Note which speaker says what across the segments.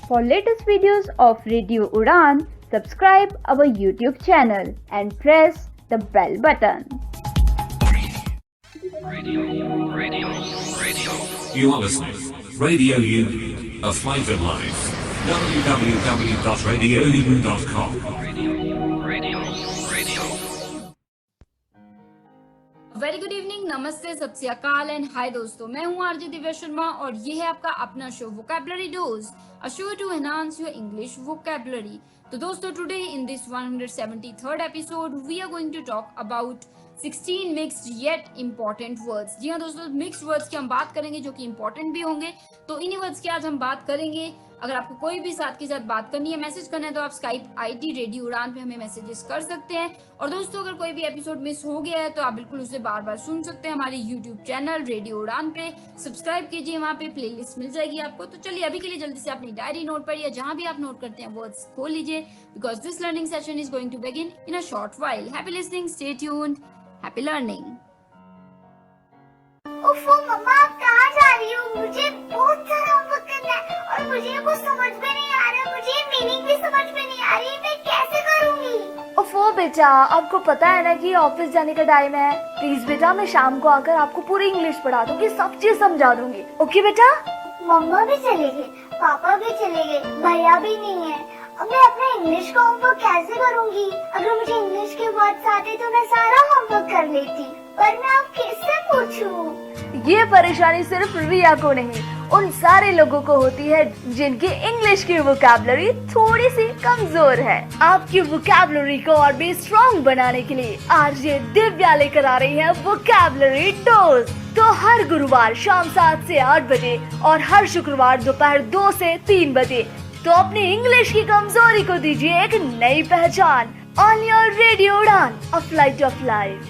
Speaker 1: For latest videos of Radio Udan, subscribe our YouTube channel and press the bell button.
Speaker 2: Radio. You are listening. Radio U, a flavor life. www.radioU.com. Radio.
Speaker 3: Very good evening, नमस्ते, सत श्री अकाल and hi दोस्तों, मैं हूं RJ Divya Sharma और ये है आपका अपना show vocabulary dose, a show to enhance your English vocabulary. तो दोस्तों, today in this 173rd episode we are going to talk about 16 mixed yet important words. जी हाँ दोस्तों, मिक्स्ड वर्ड्स की हम बात करेंगे जो कि इंपॉर्टेंट भी होंगे, तो इन्हीं वर्ड्स की आज हम बात करेंगे। अगर आपको कोई भी साथ के साथ बात करनी है, मैसेज करना है, तो आप स्काइप आईडी रेडियो उड़ान पे हमें मैसेजेस कर सकते हैं। और दोस्तों, अगर कोई भी एपिसोड मिस हो गया है तो आप बिल्कुल उसे बार बार सुन सकते हैं हमारे यूट्यूब चैनल रेडियो उड़ान पे। सब्सक्राइब कीजिए, वहाँ पे प्लेलिस्ट मिल जाएगी आपको। तो चलिए अभी के लिए जल्दी से अपनी डायरी नोट पर या जहाँ भी आप नोट करते हैं वर्ड्स खोल लीजिए, because this learning session is going to begin in a short while. Happy listening, stay tuned, happy learning.
Speaker 4: ओफो मम्मा, आप कहाँ जा रही हो? मुझे बहुत सारा होमवर्क करना है और मुझे कुछ समझ में नहीं आ रहा, मुझे मीनिंग भी समझ में नहीं आ रही, मैं कैसे करूँगी?
Speaker 5: ओफो बेटा, आपको पता है ना कि ऑफिस जाने का टाइम है। प्लीज बेटा, मैं शाम को आकर आपको पूरी इंग्लिश पढ़ा दूंगी, सब चीज समझा दूंगी। ओके बेटा?
Speaker 4: मम्मा भी चले गए, पापा भी चले गए, भैया भी नहीं है। अब मैं अपना इंग्लिश का होमवर्क कैसे करूँगी? अगर मुझे इंग्लिश के वर्ड्स आते तो मैं सारा होमवर्क कर लेती, पर मैं अब किससे पूछूं?
Speaker 5: ये परेशानी सिर्फ रिया को नहीं, उन सारे लोगों को होती है जिनकी इंग्लिश की वोकैबुलरी थोड़ी सी कमजोर है। आपकी वोकैबुलरी को और भी स्ट्रॉन्ग बनाने के लिए आरजे दिव्या लेकर आ रही है वोकैबुलरी डोज। तो हर गुरुवार शाम 7 से 8 बजे और हर शुक्रवार दोपहर 2 से 3 बजे तो अपनी इंग्लिश की कमजोरी को दीजिए एक नई पहचान। On your radio Udaan, a flight of life.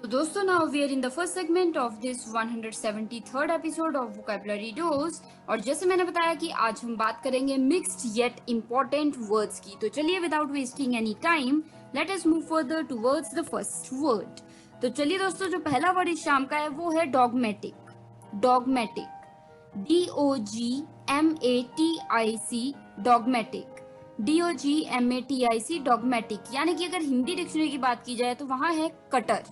Speaker 3: तो दोस्तों, now we are in the first segment of this 173rd episode of vocabulary dose. और जैसे मैंने बताया कि आज हम बात करेंगे मिक्स्ड येट इंपॉर्टेंट वर्ड्स की। तो चलिए without wasting any time late us move further towards the first word. तो चलिए दोस्तों, जो पहला वर्ड इस शाम का है वो है dogmatic. Dogmatic, DOGMATIC, dogmatic, DOGMATIC, dogmatic. यानी कि अगर हिंदी डिक्शनरी की बात की जाए तो वहां है कटर,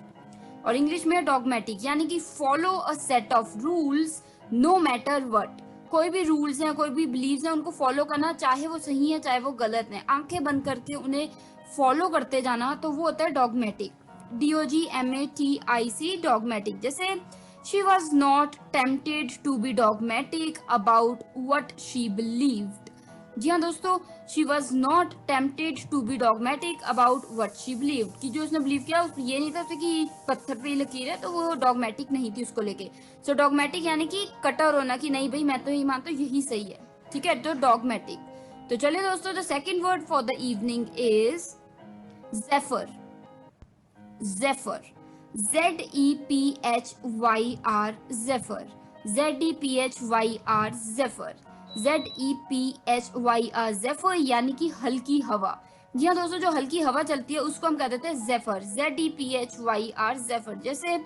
Speaker 3: और इंग्लिश में डॉगमेटिक यानी कि follow a set of rules no matter what. कोई भी रूल्स हैं, कोई भी बिलीव्स हैं, उनको फॉलो करना, चाहे वो सही है चाहे वो गलत है, आंखें बंद करके उन्हें फॉलो करते जाना, तो वो होता है डॉगमेटिक। DOGMATIC, dogmatic. जैसे she was not tempted to be dogmatic about what she believed. जी हाँ दोस्तों, she was not tempted to be dogmatic about what she believed, कि जो उसने बिलीव किया उसको ये नहीं था कि पत्थर पे लकीर है, तो वो डॉगमेटिक नहीं थी उसको लेके। सो डॉगमेटिक यानी कि कटर होना, कि नहीं भाई मैं तो यही मानता हूँ, यही सही है, ठीक है, तो डॉगमेटिक। तो चलिए दोस्तों, the second word for the evening is zephyr. Zephyr, ZEPHYR, zephyr, ZEPHYR, zephyr, ZEPHYR, zephyr यानी कि हल्की हवा। जी हाँ दोस्तों, जो हल्की हवा चलती है उसको हम कह देते हैं ज़ेफर, ZEPHYR, ज़ेफर। जैसे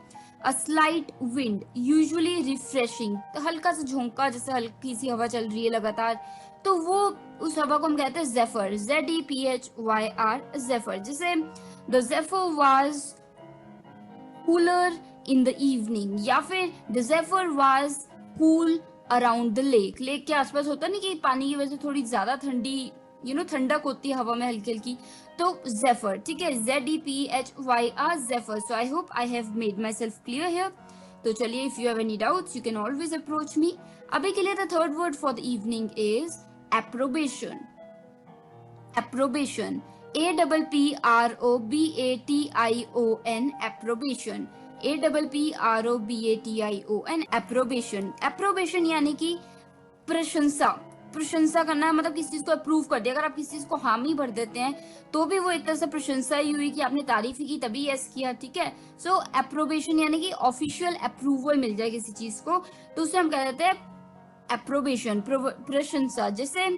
Speaker 3: a slight wind, usually refreshing, तो हल्का सा झोंका, जैसे हल्की सी हवा चल रही है लगातार, तो वो उस हवा को हम कहते हैं ज़ेफर, ZEPHYR, ज़ेफर। जैसे the zephyr was cooler in the evening, या फिर the zephyr was cool around the lake. Lake के आसपास होता नहीं कि पानी की वजह से थोड़ी ज्यादा ठंडी ठंडक होती है हवा में हल्की हल्की, तो ज़ेफर, ठीक है, ZEPHYR, zephyr. So I hope I have made myself clear here. तो चलिए, if you have any doubts you can always approach me. अभी के लिए the third word for the evening is approbation. Approbation, APPROBATION, approbation, APPROBATION, approbation. Approbation यानी कि प्रशंसा, प्रशंसा करना, मतलब किसी चीज को अप्रूव कर दिया। अगर आप किसी चीज को हामी भर देते हैं तो भी वो एक तरह से प्रशंसा ही हुई कि आपने तारीफ ही की तभी यस किया, ठीक है। सो एप्रोबेशन यानी कि ऑफिशियल अप्रूवल मिल जाए किसी चीज को, तो उसे हम कह देते हैं एप्रोबेशन, प्रशंसा। जैसे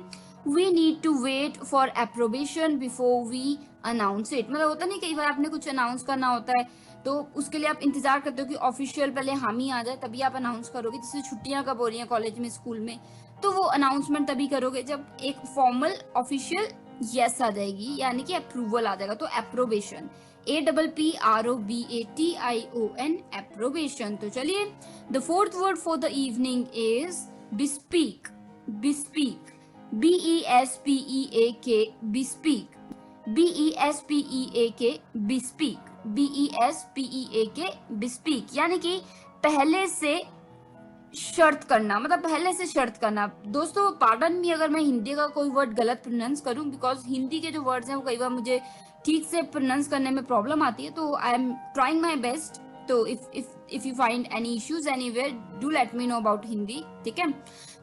Speaker 3: we need to wait for approbation before we announce it, मतलब होता नहीं, कई बार आपने कुछ अनाउंस करना होता है तो उसके लिए आप इंतजार करते हो कि ऑफिशियल पहले हामी आ जाए तभी आप अनाउंस करोगे। जैसे छुट्टियां कब हो रही हैं कॉलेज में, स्कूल में, तो वो अनाउंसमेंट तभी करोगे जब एक फॉर्मल ऑफिशियल यस आ जाएगी, यानी कि अप्रूवल आ जाएगा। तो एप्रोबेशन, APPROBATION, एप्रोबेशन। तो चलिए, the fourth word for the evening is bespeak, bespeak, BESPEAK, bespeak, BESPEAK, bespeak, BESPEAK, bespeak, यानी कि पहले से शर्त करना, मतलब पहले से शर्त करना। दोस्तों पार्डन मी अगर मैं हिंदी का कोई वर्ड गलत प्रोनाउंस करूं, बिकॉज हिंदी के जो वर्ड्स हैं वो कई बार मुझे ठीक से प्रोनाउंस करने में प्रॉब्लम आती है, तो I am trying my best. तो if you find any issues anywhere, do let me know about Hindi, ठीक है।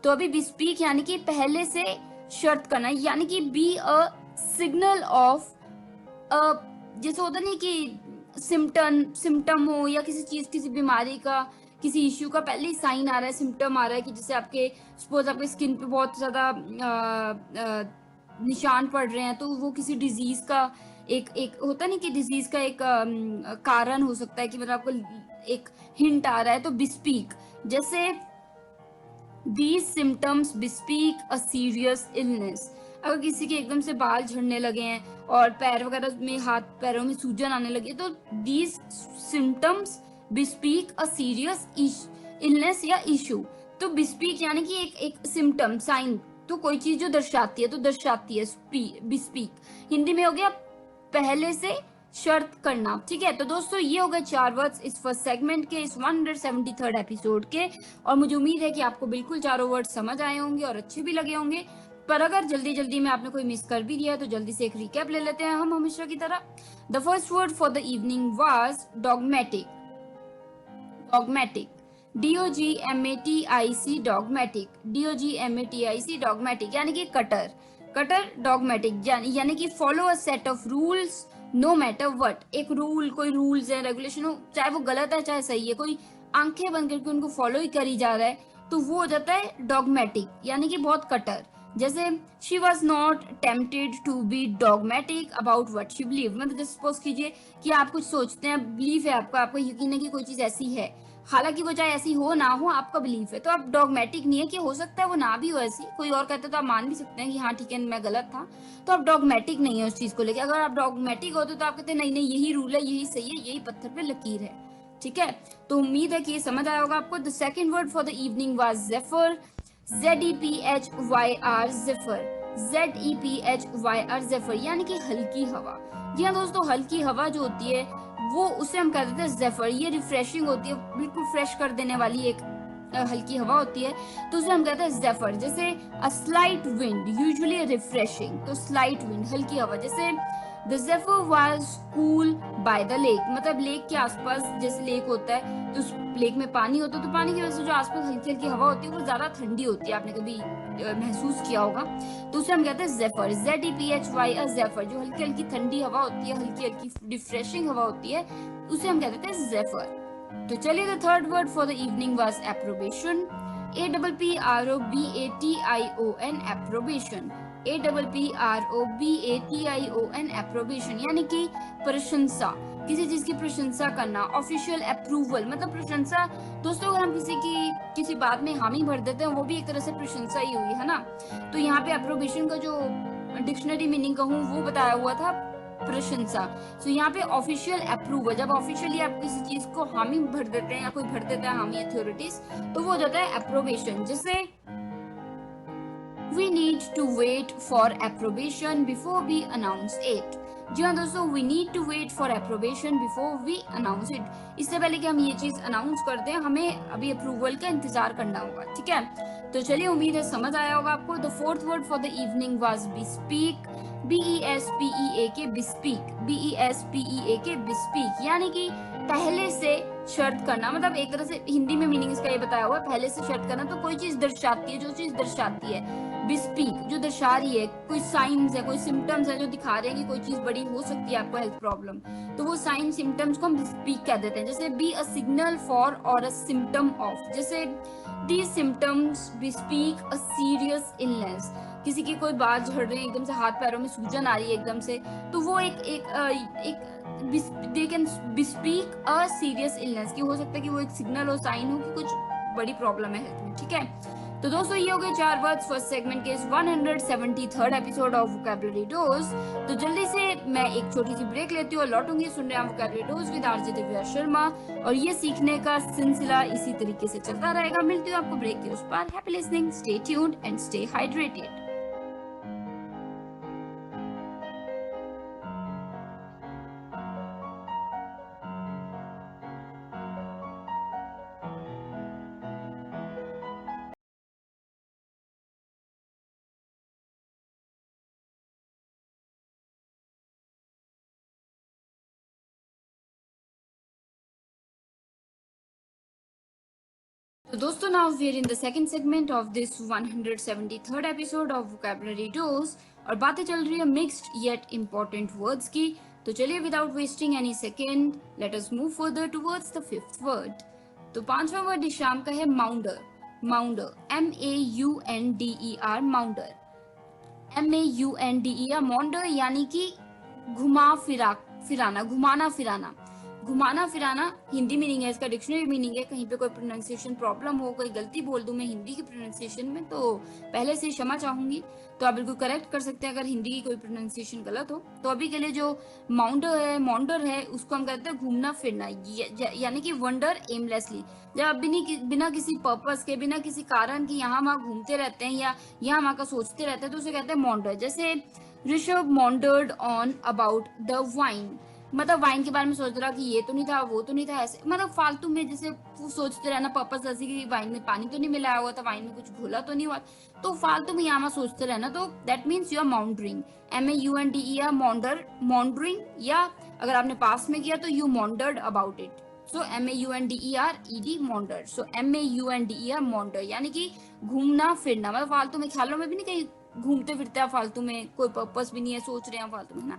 Speaker 3: तो अभी bespeak यानी कि पहले से शर्त करना, यानी कि बी अ सिग्नल ऑफ, जैसे होता नहीं कि सिम्टम हो या किसी चीज, किसी बीमारी का, किसी इश्यू का पहले ही साइन आ रहा है, सिम्टम आ रहा है कि जैसे आपके सपोज आपके स्किन पे बहुत ज्यादा निशान पड़ रहे हैं, तो वो किसी डिजीज का एक होता नहीं कि डिजीज का एक कारण हो सकता है कि मतलब आपको एक हिंट आ रहा है। तो bespeak, जैसे these symptoms bespeak a serious illness, अगर किसी के एकदम से बाल झड़ने लगे हैं और पैर वगैरह में, हाथ पैरों में सूजन आने लगी, तो these symptoms bespeak a serious illness या issue। तो bespeak यानी कि एक सिम्टम, साइन, तो कोई चीज जो दर्शाती है, तो दर्शाती है bespeak। हिंदी में हो गया पहले से शर्त करना, ठीक है। तो दोस्तों ये हो गए 4 वर्ड्स इस फर्स्ट सेगमेंट के, इस 173rd एपिसोड के, और मुझे उम्मीद है कि आपको बिल्कुल चारों वर्ड समझ आए होंगे और अच्छे भी लगे होंगे। पर अगर जल्दी में आपने कोई मिस कर भी दिया है तो जल्दी से एक रिकैप ले लेते हैं हम हमेशा की तरह। The first word for the evening was dogmatic, dogmatic, DOGMATIC, dogmatic, DOGMATIC, dogmatic, यानी कि कटर, कटर, डॉगमेटिक, यानी कि follow a set of rules no matter what. एक रूल, कोई रूल्स है, रेगुलेशन हो, चाहे वो गलत है चाहे सही है, कोई आंखें बंद करके उनको फॉलो ही करी जा रहा है, तो वो हो जाता है डॉगमेटिक, यानी कि बहुत कटर। जैसे she was not tempted to be dogmatic about what she believe, मतलब जैसे सपोज कीजिए कि आप कुछ सोचते हैं, बिलीव है आपका, आपको यकीन है कि कोई चीज ऐसी है, हालांकि वो चाहे ऐसी हो ना हो, आपका बिलीफ है, तो आप डॉगमेटिक नहीं है कि हो सकता है वो ना भी हो ऐसी, कोई और कहते तो आप मान भी सकते हैं कि हाँ ठीक है मैं गलत था, तो आप डॉगमेटिक नहीं है उस चीज को लेकर। अगर आप डॉगमेटिक होते तो आप कहते नहीं नहीं यही रूल है, यही सही है, यही पत्थर पे लकीर है, ठीक है। तो उम्मीद है कि ये समझ आया होगा आपको। The second word for the evening was zephyr, ZEPHYR, zephyr, ZEPHYR, zephyr, यानी कि हल्की हवा। जी हाँ दोस्तों, हल्की हवा जो होती है वो, उसे हम कहते हैं ज़ेफर। ये रिफ्रेशिंग होती है, बिल्कुल फ्रेश कर देने वाली एक हल्की हवा होती है, तो उसे हम कहते हैं ज़ेफर। जैसे a slight wind, usually refreshing, तो स्लाइट विंड, हल्की हवा। जैसे the zephyr was cool by the lake, मतलब लेक के आसपास, जैसे लेक होता है तो उस लेक में पानी होता है, तो पानी की वजह से जो आसपास हल्की हल्की हवा होती है वो ज्यादा ठंडी होती है, आपने कभी महसूस किया होगा, तो उसे हम कहते हैं ज़ेफर, ZEPHYR, ज़ेफर, जो हल्की हल्की ठंडी हवा होती है, हल्की हल्की रिफ्रेशिंग हवा होती है, उसे हम कहते हैं ज़ेफर। तो चलिए, the third word for the evening was approbation, APPROBATION, approbation, APPROBATION, approbation, यानी कि प्रशंसा, किसी चीज की प्रशंसा करना, ऑफिशियल अप्रूवल, मतलब प्रशंसा। दोस्तों अगर हम किसी बात में हामी भर देते हैं वो भी एक तरह से प्रशंसा ही हुई है ना। तो यहाँ पे अप्रोबेशन का जो डिक्शनरी मीनिंग कहूँ वो बताया हुआ था प्रशंसा। तो यहाँ पे ऑफिशियल अप्रूवल, जब ऑफिशियली आप किसी चीज को हामी भर देते हैं या कोई भर देता है हामी अथॉरिटीज, तो वो हो जाता है अप्रोबेशन। जैसे we need to wait for approbation before we announce it। जी हाँ दोस्तों, we need to wait for approbation before we announce it। इससे पहले कि हम ये चीज अनाउंस कर दें, हमें अभी अप्रूवल का इंतजार करना होगा, ठीक है। तो चलिए, उम्मीद है समझ आया होगा आपको। The fourth word for the evening was bespeak, BESPEAK, bespeak, BESPEAK, bespeak, यानी कि पहले से शर्त करना, मतलब एक तरह से हिंदी में मीनिंग इसका ये बताया हुआ है, पहले से शर्त करना, तो कोई चीज दर्शाती है, जो चीज दर्शाती है, bespeak, जो दर्शा रही है, कोई साइंस है, कोई सिम्टम्स है जो दिखा रहे हैं कि कोई चीज बड़ी हो सकती है आपको हेल्थ प्रॉब्लम, तो वो साइन सिम्टम्स को हम bespeak कह देते हैं। जैसे बी अ सिग्नल फॉर और अ सिम्टम ऑफ, जैसे these symptoms bespeak a serious illness, किसी की कोई बाल झड़ रहे हैं, एकदम से हाथ पैरों में सूजन आ रही है एकदम से, तो वो एक they can bespeak a serious illness, कि हो सकता है कि वो एक सिग्नल हो, साइन हो कि कुछ बड़ी प्रॉब्लम है हेल्थ में, ठीक है। तो दोस्तों ये हो गए 4 वर्ड्स फर्स्ट सेगमेंट के इस 173rd episode of vocabulary dose. तो जल्दी से मैं एक छोटी सी ब्रेक लेती हूँ और लौटूंगी। सुन रहे हैं vocabulary dose with RJ Divya Sharma, और ये सीखने का सिलसिला इसी तरीके से चलता रहेगा। मिलती हूँ आपको ब्रेक के उस पार। Happy listening, stay tuned and stay hydrated. तो दोस्तों now we are in the second segment of this 173rd episode of vocabulary dose, और बातें चल रही है मिक्स्ड येट इंपॉर्टेंट वर्ड्स की। तो चलिए without wasting any second let us move further towards the fifth word. तो 5वां वर्ड इस शाम का है माउंडर। माउंडर, MAUNDER, माउंडर, MAUNDER, माउंडर यानी कि फिराना, घुमाना फिराना। घुमाना फिराना हिंदी मीनिंग है, इसका डिक्शनरी मीनिंग है। कहीं पे कोई प्रोनाउंसिएशन प्रॉब्लम हो, कोई गलती बोल दूं मैं हिंदी की प्रोनाउंसिएशन में, तो पहले से क्षमा चाहूंगी। तो आप बिल्कुल करेक्ट कर सकते हैं अगर हिंदी की कोई प्रोनाउंसिएशन गलत हो। तो अभी के लिए जो माउंडर है उसको हम कहते हैं घूमना फिरना, यानी कि वंडर एमलेसली। जब आप बिना किसी पर्पस के, बिना किसी कारण की यहाँ वहाँ घूमते रहते हैं या यहाँ वहाँ का सोचते रहते हैं, तो उसे कहते हैं माउंडर। जैसे Rishabh maundered on about the wine, मतलब वाइन के बारे में सोच रहा कि ये तो नहीं था, वो तो नहीं था, ऐसे मतलब फालतू में जैसे सोचते रहना पर्पस, ऐसे कि वाइन में पानी तो नहीं मिलाया हुआ था, वाइन में कुछ घोला तो नहीं हुआ, तो फालतू में यहाँ सोचते रहना। तो that means you are maundering, MAUNDER, maundering, या अगर आपने पास में किया तो you maundered about it. So MAUNDERED, maunder. So MAUNDER, maunder, यानी कि घूमना फिरना, मतलब फालतू में, ख्यालों में भी नहीं कहीं घूमते फिरते हैं फालतू में, कोई पर्पस भी नहीं है, सोच रहे हैं फालतू में ना।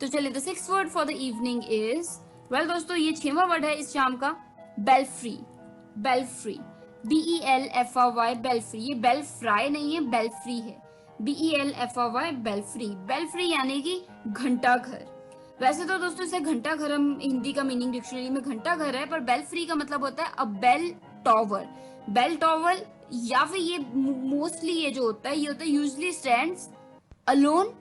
Speaker 3: तो चलिए the 6th word for the evening is, well दोस्तों ये 6वां वर्ड है इस शाम का, बेल्फ्री। बेल्फ्री, BELFRY, बेल्फ्री। ये बेल फ्राई नहीं है, बेल्फ्री है, BELFRY, बेल्फ्री। बेल्फ्री यानी कि घंटा घर। वैसे तो दोस्तों इसे घंटा घर हम हिंदी का मीनिंग डिक्शनरी में घंटा घर है, पर बेल्फ्री का मतलब होता है अ बेल टॉवर। बेल टॉवर, या फिर ये मोस्टली ये जो होता है, ये होता है usually stands alone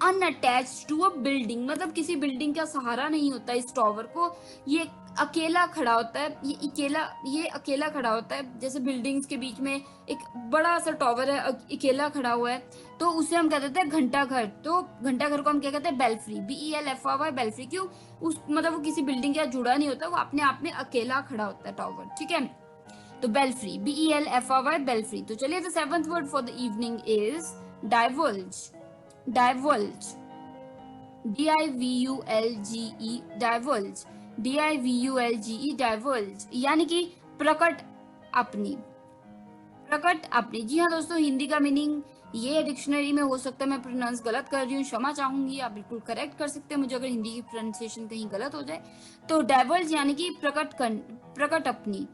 Speaker 3: unattached to a building, मतलब किसी बिल्डिंग का सहारा नहीं होता इस टॉवर को, ये अकेला खड़ा होता है, ये अकेला खड़ा होता है। जैसे बिल्डिंग्स के बीच में एक बड़ा सा टॉवर है, अकेला खड़ा हुआ है, तो उसे हम कह देते हैं घंटा घर। तो घंटा घर को हम क्या कहते हैं, बेल्फ्री, BELFRY, बेल्फ्री। क्यों? उस मतलब वो किसी बिल्डिंग के साथ जुड़ा नहीं होता, वो अपने आप में अकेला खड़ा होता है टॉवर, ठीक है। तो बेल्फ्री, BELFRY, बेल्फ्री। तो चलिए the 7th word for the evening is divulge. Divulge, DIVULGE, divulge, DIVULGE, divulge, यानी कि प्रकट अपनी, प्रकट अपनी। जी हाँ दोस्तों, हिंदी का मीनिंग ये डिक्शनरी में हो सकता है मैं प्रोनाउंस गलत कर रही हूँ, क्षमा चाहूंगी, आप बिल्कुल करेक्ट कर सकते हैं मुझे अगर हिंदी की प्रोनाउंसिएशन कहीं गलत हो जाए। तो डाइवल्ज यानी कि प्रकट अपनी,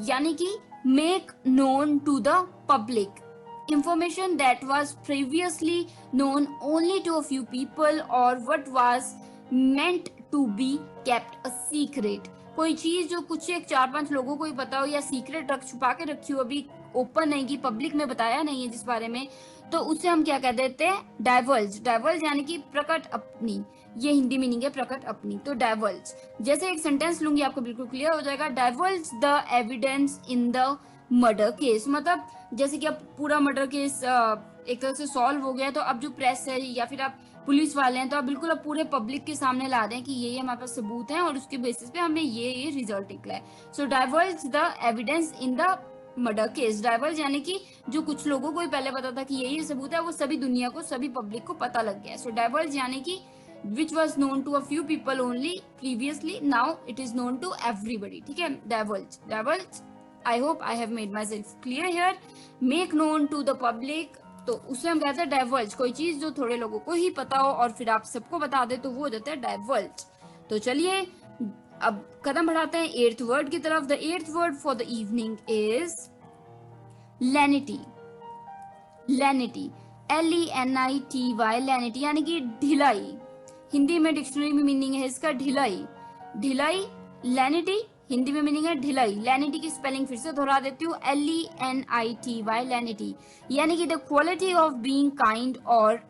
Speaker 3: यानी कि make known to the public information that was previously known only to a few people or what was meant to be kept a secret। कोई चीज जो कुछ एक 4-5 लोगों को ही पता हो या सीक्रेट छुपा के रखी हो, अभी ओपन नहीं की, पब्लिक में बताया नहीं है जिस बारे में, तो उसे हम क्या कह देते हैं, डाइवल्ज। डाइवल्ज यानी कि प्रकट अपनी, ये हिंदी मीनिंग है प्रकट अपनी। तो डाइवल्ज, जैसे एक सेंटेंस लूंगी आपको बिल्कुल क्लियर हो जाएगा। Divulge the evidence in the murder case, मतलब जैसे कि अब पूरा मर्डर केस एक तरह से सॉल्व हो गया, तो अब जो प्रेस है या फिर आप पुलिस वाले हैं, तो आप बिल्कुल अब पूरे पब्लिक के सामने ला रहे हैं कि ये हमारे पास सबूत हैं और उसके बेसिस पे हमने ये रिजल्ट निकला है। So divulge the evidence in the murder case. Divulge यानी कि जो कुछ लोगों को ही पहले पता था कि ये सबूत है, वो सभी दुनिया को, सभी पब्लिक को पता लग गया। सो डाइवल्ज यानी कि which was known to a few people only previously, now it is known to everybody, ठीक है। Divulge, divulge, I hope I have made myself clear here. Make known to the public, तो उसे हम कहते हैं divulge. कोई चीज जो थोड़े लोगों को ही पता हो और फिर आप सबको बता दे, तो वो हो जाता है डाइवल्ज। तो चलिए अब कदम बढ़ाते हैं 8th वर्ड की तरफ। The 8th word for the evening is lenity. lenity, lenity, lenity यानी कि ढिलाई। हिंदी में डिक्शनरी में मीनिंग है इसका ढिलाई। ढिलाई, lenity हिंदी में मीनिंग है ढिलाई। lenity की स्पेलिंग फिर से दोहरा देती हूँ, lenity, lenity यानी कि the quality of being kind और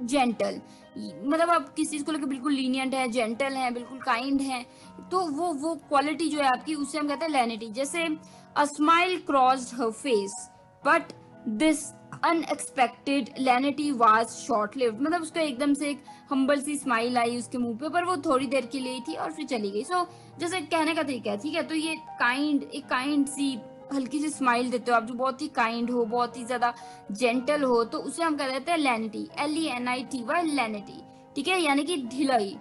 Speaker 3: जेंटल। मतलब आप किसी चीज को लेकर बिल्कुल लीनियंट है, जेंटल है, बिल्कुल काइंड है, तो वो क्वालिटी जो है आपकी, उसे हम कहते हैं lenity। जैसे a smile crossed her face but this unexpected lenity was short lived. मतलब उसको एकदम से एक हम्बल सी स्माइल आई उसके मुंह पे, पर वो थोड़ी देर के लिए थी और फिर चली गई। सो जैसे कहने का तरीका है, ठीक है। तो ये एक काइंड सी हल्की सी स्माइल देते हो आप, जो बहुत ही काइंड हो, बहुत ही ज्यादा जेंटल हो, तो उसे हम कह देते हैं lenity, lenity, lenity, ठीक है, यानी कि ढिलाई।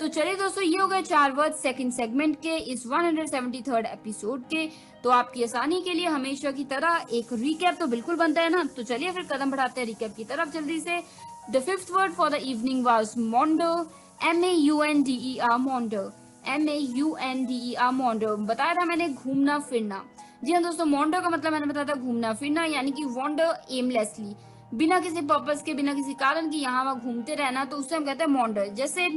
Speaker 3: तो चलिए दोस्तों, ये हो गए 4 वर्ड सेकंड सेगमेंट के इस 173rd एपिसोड के। तो आपकी आसानी के लिए हमेशा की तरह एक रिकैप तो बिल्कुल बनता है ना, तो चलिए फिर कदम बढ़ाते हैं रिकैप की तरफ जल्दी से। The fifth word for the evening was Mondo, MAUNDER, Mondo, MAUNDER, Mondo. बताया था मैंने घूमना फिरना। जी हाँ दोस्तों, मोंडो का मतलब मैंने बताया था घूमना फिरना, यानी कि वॉन्डर एमलेसली, बिना किसी पर्पस के, बिना किसी कारण की यहाँ वहाँ घूमते रहना, तो उससे हम कहते हैं मॉन्डर। जैसे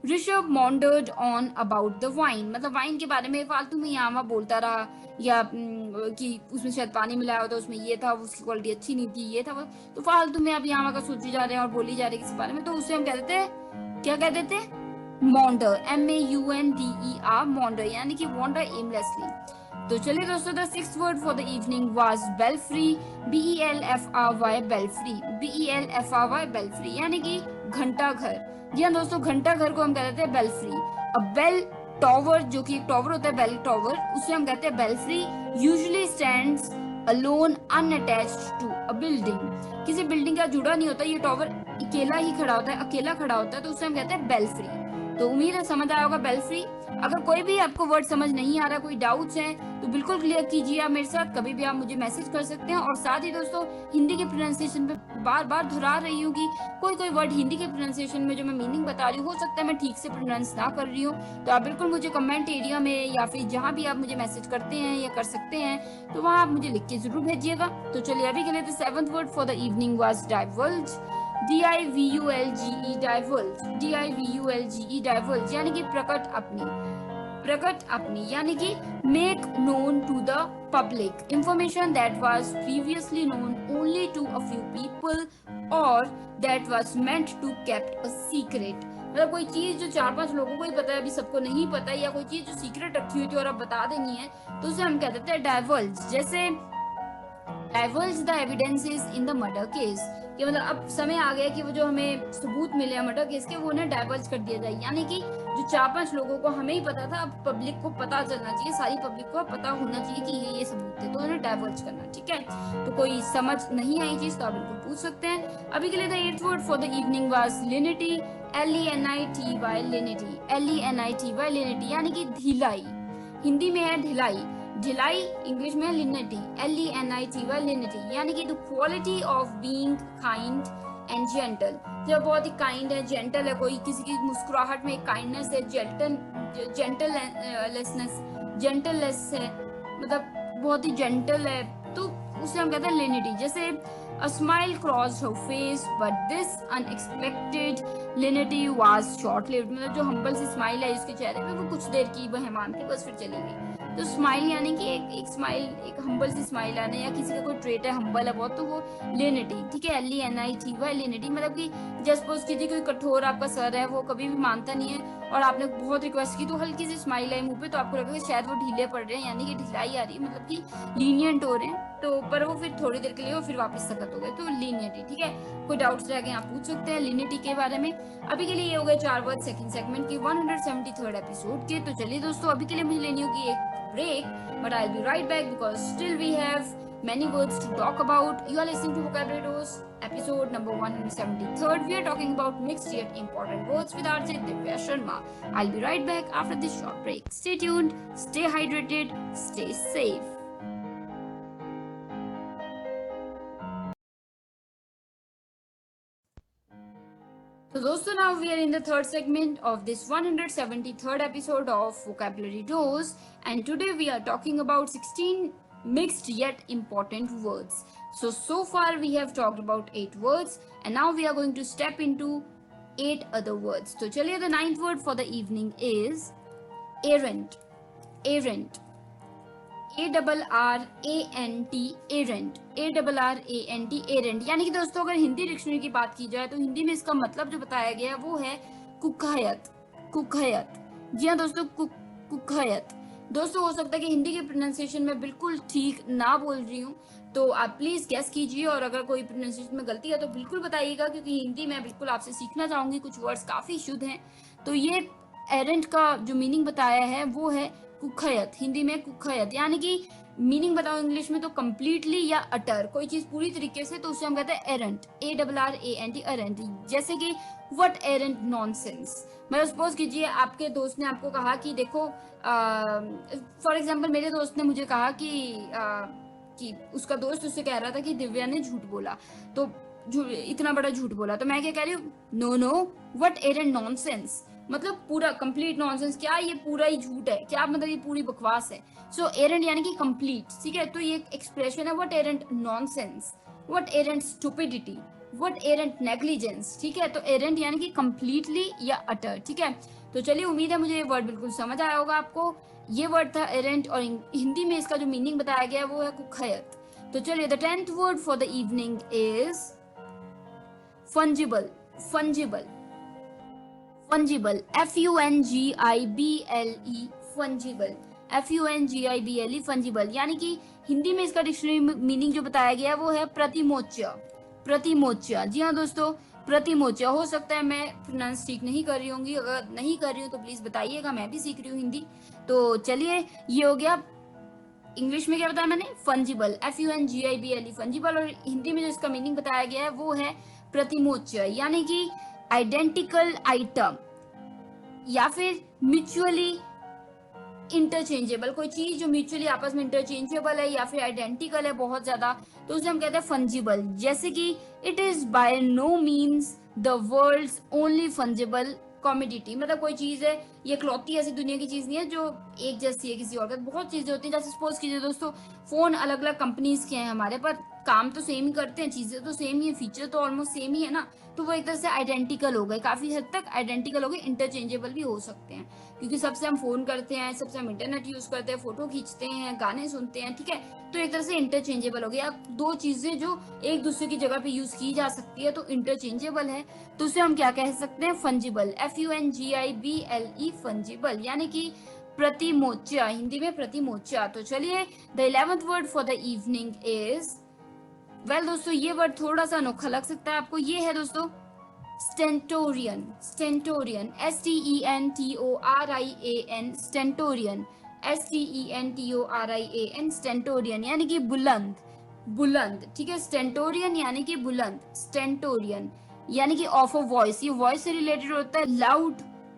Speaker 3: Rishabh maundered on about the wine, मतलब वाइन के बारे में फालतू में यहाँ वहाँ बोलता रहा, या कि उसमें शायद पानी मिलाया होता, उसमें ये था, उसकी क्वालिटी अच्छी नहीं थी, ये था वो, तो फालतू में आप यहाँ वहाँ का सोची जा रहे हैं और बोली जा रहे हैं किसी बारे में, तो उससे हम कह देते हैं, क्या कह देते हैं, मॉन्डर, MAUNDER, मॉन्डर, यानी कि वॉन्डर एमलेसली। तो चलिए दोस्तों, the sixth word for the evening was belfry, BELFRY, belfry, BELFRY, belfry, यानी कि घंटा घर। जी हाँ दोस्तों, घंटा घर को हम कह देते हैं बेल्फ्री। अब बेल टॉवर, जो कि एक टॉवर होता है, बेल टॉवर, उसे हम कहते हैं belfry. Usually stands alone unattached to a building, किसी बिल्डिंग का जुड़ा नहीं होता, ये टॉवर अकेला ही खड़ा होता है, अकेला खड़ा होता है, तो उसे हम कहते हैं बेल्फ्री। तो उम्मीद है समझ आया होगा बेल्फ्री। अगर कोई भी आपको वर्ड समझ नहीं आ रहा, कोई डाउट्स हैं, तो बिल्कुल क्लियर कीजिए आप मेरे साथ, कभी भी आप मुझे मैसेज कर सकते हैं। और साथ ही दोस्तों, हिंदी के प्रोनाउंसिएशन पे बार बार दोहरा रही हूँ कि कोई वर्ड हिंदी के प्रोनाउंसिएशन में जो मैं मीनिंग बता रही हूँ, हो सकता है मैं ठीक से प्रोनाउंस ना कर रही हूँ, तो आप बिल्कुल मुझे कमेंट एरिया में या फिर जहाँ भी आप मुझे मैसेज करते हैं या कर सकते हैं, तो वहाँ आप मुझे लिख के जरूर भेजिएगा। तो चलिए अभी के लिए the seventh word for the evening was divulge, DIVULGE, divulge, DIVULGE, divulge, यानी कि प्रकट अपनी, प्रकट अपनी, यानी कि make known to the public information that was previously known only to a few people और that was meant to kept a secret. मतलब कोई चीज जो 4-5 लोगों को ही पता है, अभी सबको नहीं पता, या कोई चीज जो सीक्रेट रखी हुई थी और अब बता देनी है, तो उसे हम कह देते हैं डाइवल्ज। जैसे divulge the evidences in the murder case, कि मतलब अब समय आ गया कि वो जो हमें सबूत मिले हैं मर्डर केस के, वो उन्हें डाइवल्ज कर दिया जाए, यानी कि जो 4-5 लोगों को हमें ही पता था, अब पब्लिक को पता चलना चाहिए, सारी पब्लिक को पता होना चाहिए कि ये सबूत थे, तो उन्हें डाइवल्ज करना, ठीक है। तो कोई समझ नहीं आई चीज तो आप बिल्कुल पूछ सकते हैं। अभी के लिए the eighth word for the evening was lenity, LENITY, lenity, LENITY, lenity, यानी कि ढिलाई। हिंदी में है ढिलाई, ढिलाई इंग्लिश में lenity, LENITY, lenity, यानी कि the quality of being kind and gentle, जब बहुत ही काइंड है, जेंटल है, कोई किसी की मुस्कुराहट में काइंडनेस है, जेंटलनेस है, मतलब बहुत ही जेंटल है, तो उसे हम कहते हैं lenity। जैसे a smile crossed her face but this unexpected lenity was short lived, मतलब जो हम्बल सी स्माइल है उसके चेहरे पे, वो कुछ देर की मेहमान थी, बस फिर चली गई। तो स्माइल यानी कि एक स्माइल, एक हम्बल सी स्माइल आना, या किसी का कोई ट्रेट है, हम्बल है बहुत, तो वो lenity, ठीक है, LENITY, lenity, मतलब कि जस्ट सपोज कीजिए कोई कठोर आपका सर है, वो कभी भी मानता नहीं है, और आपने बहुत रिक्वेस्ट की, तो हल्की सी स्माइल आई मुंह पे, तो आपको लगा कि शायद वो ढीले पड़ रहे हैं, यानी कि ढिलाई आ रही है, मतलब कि लीनियंट हो रहे हैं, तो पर वो फिर थोड़ी देर के लिए वो फिर वापस सख्त हो गए, तो lenity, ठीक है। कोई डाउट्स रह गए आप पूछ सकते हैं lenity के बारे में। अभी के लिए ये हो गए 4 वर्ड सेकंड सेगमेंट के 173rd एपिसोड के। तो चलिए दोस्तों, अभी के लिए मुझे लेनी होगी एक break, but I'll be right back because still we have many words to talk about. You are listening to Vocabulary Dose, episode number 173rd. We are talking about mixed yet important words with RJ Divya Sharma. I'll be right back after this short break. Stay tuned, stay hydrated, stay safe. So दोस्तों, now we are in the third segment of this 173rd episode of Vocabulary Dose, and today we are talking about 16 mixed yet important words. So far we have talked about 8 words and now we are going to step into 8 other words. तो चलिए, the 9th word for the evening is errant. Errant. ARRANT errant. ARRANT errant. यानी कि दोस्तों अगर Hindi dictionary की बात की जाए तो हिंदी में इसका मतलब जो बताया गया है वो है कुख्यात. कुख्यात. जी हाँ दोस्तों, कुख्यात. दोस्तों हो सकता है कि हिंदी की प्रोनाउंसिएशन में बिल्कुल ठीक ना बोल रही हूँ, तो आप प्लीज गेस कीजिए और अगर कोई प्रोनाउंसिएशन में गलती है तो बिल्कुल बताइएगा, क्योंकि हिंदी में बिल्कुल आपसे सीखना चाहूंगी. कुछ वर्ड्स काफी शुद्ध हैं. तो ये एरेंट का जो मीनिंग बताया है वो है कुख्यात. हिंदी में कुख्यात यानी कि मीनिंग बताओ इंग्लिश में तो कंप्लीटली या अटर, कोई चीज पूरी तरीके से, तो उसे हम कहते हैं एरेंट. ARRANT arrant. जैसे कि व्हाट एरेंट नॉनसेंस. मतलब सपोज कीजिए आपके दोस्त ने आपको कहा कि देखो, फॉर एग्जांपल मेरे दोस्त ने मुझे कहा कि उसका दोस्त उससे कह रहा था कि दिव्या ने झूठ बोला, तो इतना बड़ा झूठ बोला. तो मैं क्या कह रही हूँ, नो व्हाट एरेंट नॉनसेंस. मतलब पूरा कंप्लीट नॉनसेंस. क्या ये पूरा ही झूठ है क्या, मतलब ये पूरी बकवास है. सो एरेंट यानी कि कंप्लीट. ठीक है, तो ये एक्सप्रेशन है what arrant nonsense, what arrant stupidity, what arrant negligence. ठीक है, तो एरेंट यानी कि कंप्लीटली या अटर. ठीक है, तो चलिए उम्मीद है मुझे ये वर्ड बिल्कुल समझ आया होगा आपको. ये वर्ड था एरेंट और हिंदी में इसका जो मीनिंग बताया गया है वो है कुख्यात. तो चलिए, the 10th word for the evening is fungible. Fungible. Fungible. FUNGIBLE. Fungible. FUNGIBLE. Fungible यानी कि हिंदी में इसका डिक्शनरी मीनिंग जो बताया गया है वो है प्रतिमोच्य. प्रतिमोच्य. जी हाँ दोस्तों, प्रतिमोच्य. हो सकता है मैं प्रोनाउंस ठीक नहीं कर रही होंगी, अगर नहीं कर रही हूँ तो प्लीज बताइएगा, मैं भी सीख रही हूँ हिंदी. तो चलिए, ये हो गया. इंग्लिश में क्या बताया मैंने, फंजिबल. FUNGIBLE. फंजिबल. और हिंदी में जो इसका मीनिंग बताया गया है वो है प्रतिमोच्य यानी कि आइडेंटिकल आइटम या फिर म्यूचुअली इंटरचेंजेबल. कोई चीज जो म्यूचुअली आपस में इंटरचेंजेबल है या फिर आइडेंटिकल है बहुत ज्यादा, तो उसे हम कहते हैं फंजिबल. जैसे कि it is by no means the world's only fungible commodity. मतलब कोई चीज है, ये इकलौती ऐसी दुनिया की चीज नहीं है जो एक जैसी है किसी और का. बहुत चीजें होती हैं. जैसे सपोज कीजिए दोस्तों, फोन अलग अलग कंपनीज के हैं हमारे, पर काम तो सेम ही करते हैं, चीजें तो सेम ही है, फीचर तो ऑलमोस्ट सेम ही है ना. तो वो एक तरह से आइडेंटिकल हो गए, काफी हद तक आइडेंटिकल हो गए. इंटरचेंजेबल भी हो सकते हैं क्योंकि सबसे हम फोन करते हैं, सबसे हम इंटरनेट यूज करते हैं, फोटो खींचते हैं, गाने सुनते हैं. ठीक है, तो एक तरह से इंटरचेंजेबल हो गया. दो चीजें जो एक दूसरे की जगह पे यूज की जा सकती है तो इंटरचेंजेबल है, तो उसे हम क्या कह सकते हैं, फंजिबल. FUNGIBLE. फंजिबल यानी कि प्रतिमोच्य. हिंदी में प्रतिमोच्य. तो चलिए, the 11th word for the evening is, well दोस्तों ये वर्ड थोड़ा सा अनोखा लग सकता है आपको. ये है दोस्तों स्टेंटोरियन. स्टेंटोरियन. STENTORIAN. स्टेंटोरियन. STENTORIAN. स्टेंटोरियन यानी कि बुलंद. बुलंद. ठीक है, स्टेंटोरियन यानी कि बुलंद. स्टेंटोरियन यानी कि ऑफ अ वॉइस. ये वॉइस से रिलेटेड होता है. Loud,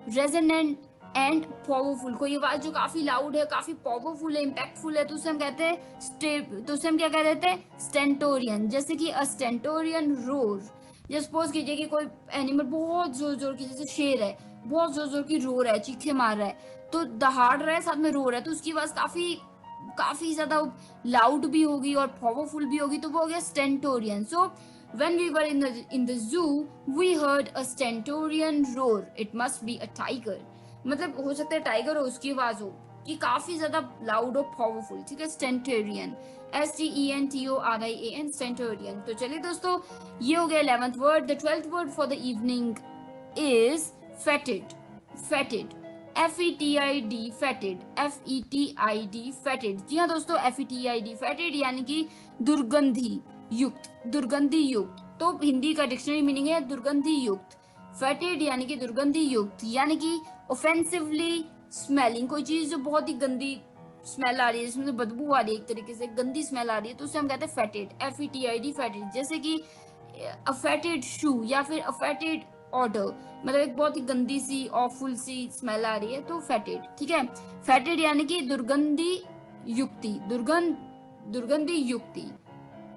Speaker 3: resonant and powerful. कोई आवाज जो काफी लाउड है, काफी पावरफुल है, इम्पैक्टफुल है, तो उसे हम कहते हैं तो उसे हम क्या कह देते हैं, स्टेंटोरियन. जैसे कि अ स्टेंटोरियन रोर. जैसे सपोज कीजिए कि कोई एनिमल बहुत जोर जोर की, जैसे शेर है, बहुत जोर जोर की रो रहा है, चीखे मार रहा है, तो दहाड़ रहा है, साथ में रो रहा है, तो उसकी आवाज काफी ज्यादा लाउड भी होगी और पावरफुल भी होगी, तो वो हो गया स्टेंटोरियन. सो when we were in the zoo we heard a stentorian roar. It must be a tiger. मतलब हो सकता है टाइगर हो, उसकी आवाज हो कि काफी ज्यादा लाउड और पावरफुल. ठीक है, स्टेंटोरियन. STENTORIAN. स्टेंटोरियन. तो चलिए दोस्तों, ये हो गया 11th word. The 12th word for the evening is fetid. Fetid. FETID. Fetid. FETID. Fetid. जी हाँ दोस्तों, FETID. फेटेड यानी कि दुर्गंधी युक्त. दुर्गंधी युक्त. तो हिंदी का डिक्शनरी मीनिंग है दुर्गंधी युक्त. फेटेड यानी कि दुर्गंधी युक्त यानी कि ऑफेंसिवली स्मेलिंग. कोई चीज जो बहुत ही गंदी स्मेल आ रही है, जिसमें बदबू आ रही है, एक तरीके से गंदी स्मेल आ रही है, तो उसे हम कहते हैं फेटेड. FETID. फेटेड. जैसे कि अ फेटेड शू या फिर अ फेटेड ऑर्डर, मतलब एक बहुत ही गंदी सी ऑफुल सी स्मेल आ रही है, तो फेटेड. ठीक है, फेटेड यानी कि दुर्गंधी युक्ति. दुर्गंधी युक्ति.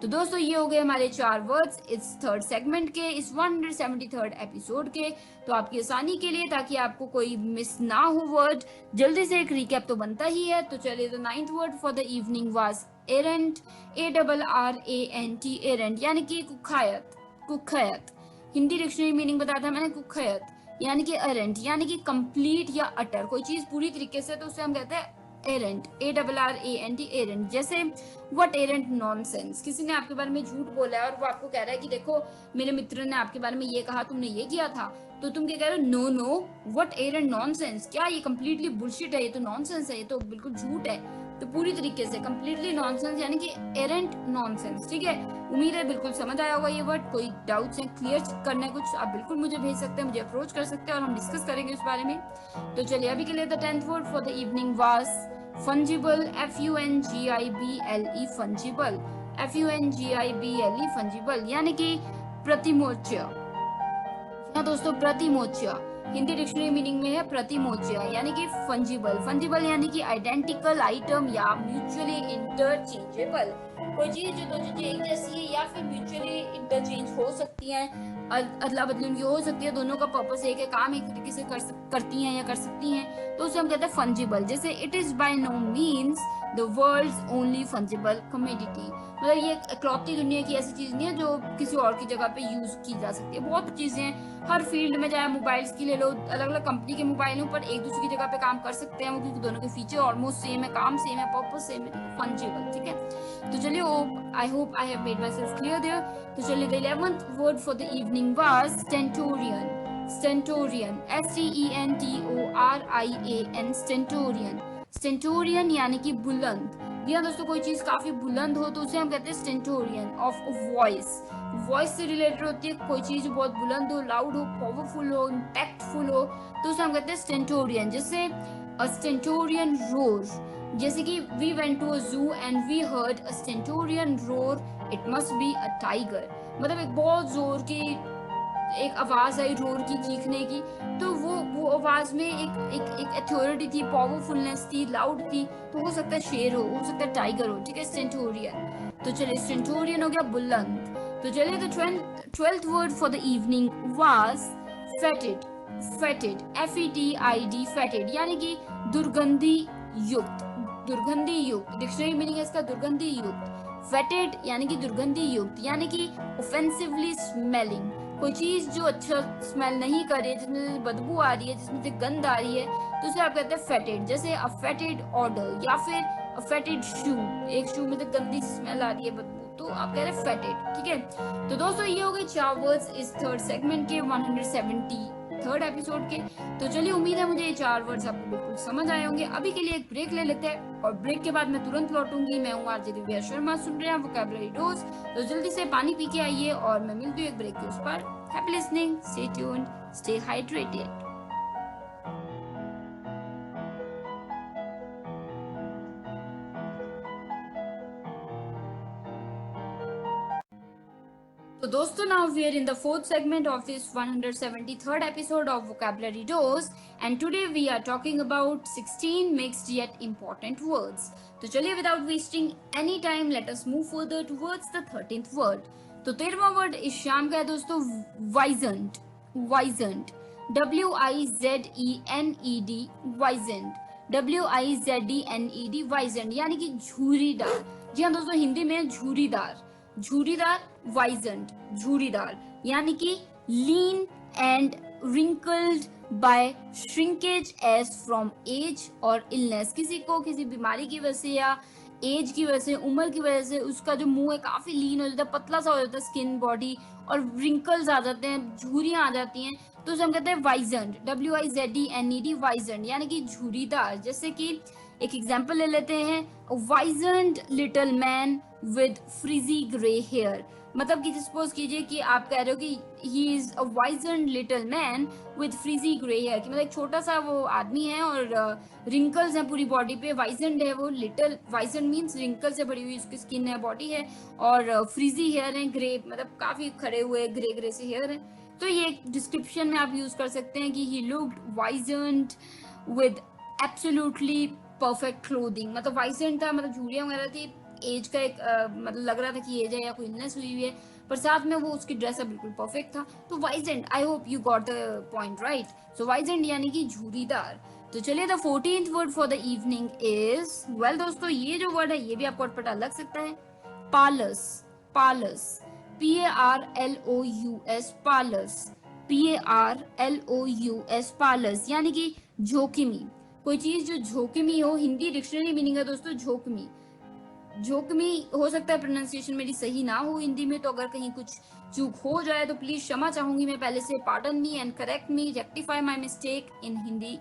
Speaker 3: तो दोस्तों ये हो गए हमारे 4 वर्ड्स इस थर्ड सेगमेंट के, इस 173rd एपिसोड के। तो आपकी आसानी के लिए, ताकि आपको कोई मिस ना हो वर्ड, जल्दी से एक रिकैप तो बनता ही है। तो चलिए, the 9th word for the evening was arrant, ARRANT, arrant यानी कि कुख्यात। कुख्यात हिंदी डिक्शनरी मीनिंग बताया था मैंने, कुख्यात यानी कि एरेंट यानी कि कंप्लीट या अटर, कोई चीज पूरी तरीके से, तो उसे हम कहते हैं एरेंट, ARRANT, एरेंट। जैसे व्हाट एरेंट नॉनसेंस, किसी ने आपके बारे में झूठ बोला है और वो आपको कह रहा है कि देखो मेरे मित्र ने आपके बारे में ये कहा, तुमने ये किया था, तो तुम क्या कह रहे हो, no no what arrant nonsense, क्या ये कंप्लीटली बुलशिट है, ये तो नॉनसेंस है, ये तो बिल्कुल झूठ है। तो पूरी तरीके से कंप्लीटली नॉनसेंस यानी कि एरेंट नॉनसेंस। ठीक है, उम्मीद है बिल्कुल समझ आया होगा ये वर्ड। कोई डाउट्स हैं, क्लियर करना है कुछ, आप बिल्कुल मुझे भेज सकते हैं, मुझे अप्रोच कर सकते हैं और हम डिस्कस करेंगे उस बारे में। तो चलिए, अभी के लिए the 10th word for the evening was fungible, FUNGIBLE, fungible, FUNGIBLE, fungible यानी कि प्रतिमोच्य। हाँ दोस्तों, प्रतिमोच्य हिंदी डिक्शनरी मीनिंग में है प्रतिमोच्य यानी कि फंजिबल। फंजिबल यानी कि आइडेंटिकल आइटम या म्यूचुअली इंटरचेंजेबल, कोई चीज जो दो चीजें एक जैसी है या फिर म्यूचुअली इंटरचेंज हो सकती हैं, अदला बदली उनकी हो सकती है, दोनों का पर्पस एक है, काम एक तरीके से करती हैं या कर सकती हैं, तो उसे हम कहते हैं फंजिबल। जैसे it is by no means the world's only fungible commodity, मतलब ये इकलौती दुनिया की ऐसी चीज नहीं है जो किसी और की जगह पे यूज की जा सकती है। बहुत चीजें हैं हर फील्ड में, चाहे मोबाइल्स की ले लो, अलग अलग कंपनी के मोबाइल पर एक दूसरे की जगह पे काम कर सकते हैं वो, क्योंकि दोनों के फीचर ऑलमोस्ट सेम है, काम सेम है, पर्पस सेम है, फंजिबल। ठीक है, तो चलिए, I hope I have made myself clear there. तो चलिए, the 11th word for the evening was stentorian. Stentorian, STENTORIAN, stentorian. Stentorian यानी कि बुलंद। या दोस्तों, कोई चीज काफी बुलंद हो तो उसे हम कहते हैं स्टेंटोरियन ऑफ वॉइस। वॉइस से रिलेटेड होती है, कोई चीज बहुत बुलंद हो, लाउड हो, पावरफुल हो, इम्पैक्टफुल हो, तो उसे हम कहते हैं स्टेंटोरियन। जैसे अ स्टेंटोरियन रोर, जैसे कि we went to a zoo and we heard a stentorian roar, it must be a tiger, मतलब एक बहुत जोर की एक आवाज आई रोर की, चीखने की, तो वो आवाज में एक अथॉरिटी थी, पावरफुलनेस थी, लाउड थी, तो हो सकता है शेर हो सकता है टाइगर हो। ठीक है, स्टेंटोरियन। तो चलिए, स्टेंटोरियन हो गया बुलंद। तो चलिए, the 12th word for the evening was fetid. Fetid, FETID, fetid यानी कि दुर्गंधी युक्त। दुर्गंधी युक्त डिक्शनरी मीनिंग है इसका, दुर्गंधी युक्त। फेटिड यानी कि दुर्गंधी युक्त यानी कि ऑफेंसिवली स्मेलिंग, कोई चीज जो अच्छा स्मेल नहीं कर रही है, जिसमें से बदबू आ रही है, जिसमें से गंध आ रही है, तो उसे आप कहते हैं फेटिड। जैसे अ फेटिड ऑर्डर या फिर अ फेटिड शू, एक शू में से गंदी स्मेल आ रही है, बदबू, तो आप कह रहे हैं फेटिड। ठीक है, तो दोस्तों ये हो गए 4 वर्ड्स इस थर्ड सेगमेंट के 173rd एपिसोड के। तो चलिए, उम्मीद है मुझे ये 4 वर्ड्स आपको बिल्कुल समझ आए होंगे। अभी के लिए एक ब्रेक ले लेते हैं और ब्रेक के बाद मैं तुरंत लौटूंगी। मैं हूँ आरजे दिव्या शर्मा, सुन रहे हैं वोकैबुलरी डोज। तो जल्दी से पानी पी के आइए और मैं मिलती हूँ एक ब्रेक के उस पर। Happy listening, stay tuned, stay hydrated. So दोस्तों, now we are in the 4th segment of this 173rd episode of Vocabulary Dose, and today we are talking about 16 mixed yet important words. तो चलिए, without wasting any time, let us move further towards the 13th word. तो 13वां word इस शाम का है दोस्तों, वाइजेंट। Wizened, WIZENED, वाइजेंट, WIZENED, वाइजेंट यानी कि झूरीदार। जी हाँ दोस्तों, हिंदी में झूरीदार। झूरीदार, वाइजेंट, झूरीदार यानी कि lean and wrinkled by shrinkage as from age और illness, किसी को किसी बीमारी की वजह से या एज की वजह से, उम्र की वजह से उसका जो मुंह है काफी लीन हो जाता है, पतला सा हो जाता है स्किन, बॉडी, और wrinkles आ जाते हैं, झुर्रियां आ जाती हैं, तो उसे हम कहते हैं वाइजेंट। WIZENED, वाइजेंट यानी कि झुर्रीदार। जैसे कि एक एग्जाम्पल ले लेते हैं, wizened little man with frizzy grey hair, मतलब कि सपोज कीजिए कि आप कह रहे हो कि he is a wizened little man with frizzy grey hair, कि मतलब एक छोटा सा वो आदमी है और रिंकल्स हैं पूरी बॉडी पे, वाइजेंट है वो, लिटिल, वाइजेंट मीन्स रिंकल से भरी हुई उसकी स्किन है, बॉडी है, और फ्रीजी हेयर है, ग्रे, मतलब काफी खड़े हुए ग्रे ग्रे से हेयर है। तो ये डिस्क्रिप्शन में आप यूज कर सकते हैं कि he looked wizened with absolutely perfect clothing, मतलब वाइजेंट था, मतलब झूरियां वगैरह थी, एज का एक मतलब लग रहा था कि एज है या कोई इलनेस हुई है, पर साथ में वो उसकी ड्रेसअप बिल्कुल परफेक्ट था। तो wizened, I hope you got the point right. So wizened यानी कि झूरीदार। तो चलिए the 14th word for the evening is, well दोस्तों ये जो वर्ड है ये भी आपको अटपटा लग सकता है, पार्लस। पार्लस, PARLOUS, पार्लस, PARLOUS, पार्लस यानी कि जोखिमी। कोई चीज जो जोखिमी हो, हिंदी डिक्शनरी मीनिंग है दोस्तों जोखिमी। जोखिमी हो सकता है प्रोनाउंसिएशन मेरी सही ना हो हिंदी में, तो अगर कहीं कुछ चूक हो जाए तो प्लीज क्षमा चाहूंगी मैं पहले से। Pardon me and correct me, rectify my mistake in Hindi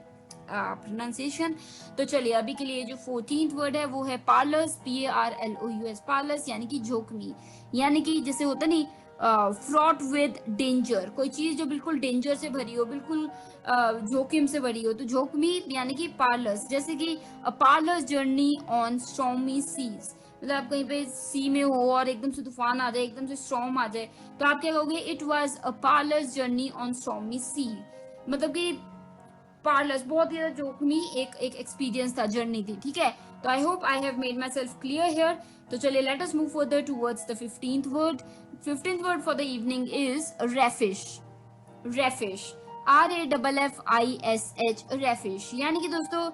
Speaker 3: pronunciation. तो चलिए अभी के लिए जो 14th वर्ड है वो है पार्लस, PARLOUS, पार्लस यानी कि जोखिमी। यानी कि जैसे होता नहीं फ्रॉट विद डेंजर, कोई चीज जो बिल्कुल डेंजर से भरी हो, बिल्कुल जोखिम से भरी हो, तो जोखिमी यानी कि पार्लस। जैसे कि अ perilous journey on stormy seas, मतलब आप कहीं पे सी में हो और एकदम से तूफान आ जाए, एकदम से स्टॉर्म आ जाए, तो आप क्या कहोगे, it was a perilous journey on stormy sea. मतलब कि पार्लस बहुत ही ज्यादा जोखिमी एक एक्सपीरियंस था, जर्नी थी, ठीक है। तो I hope I have made myself clear here. तो चलिए let us move further towards the 15th word. 15th word for the evening is raffish. Raffish, RAFFISH, raffish यानी कि दोस्तों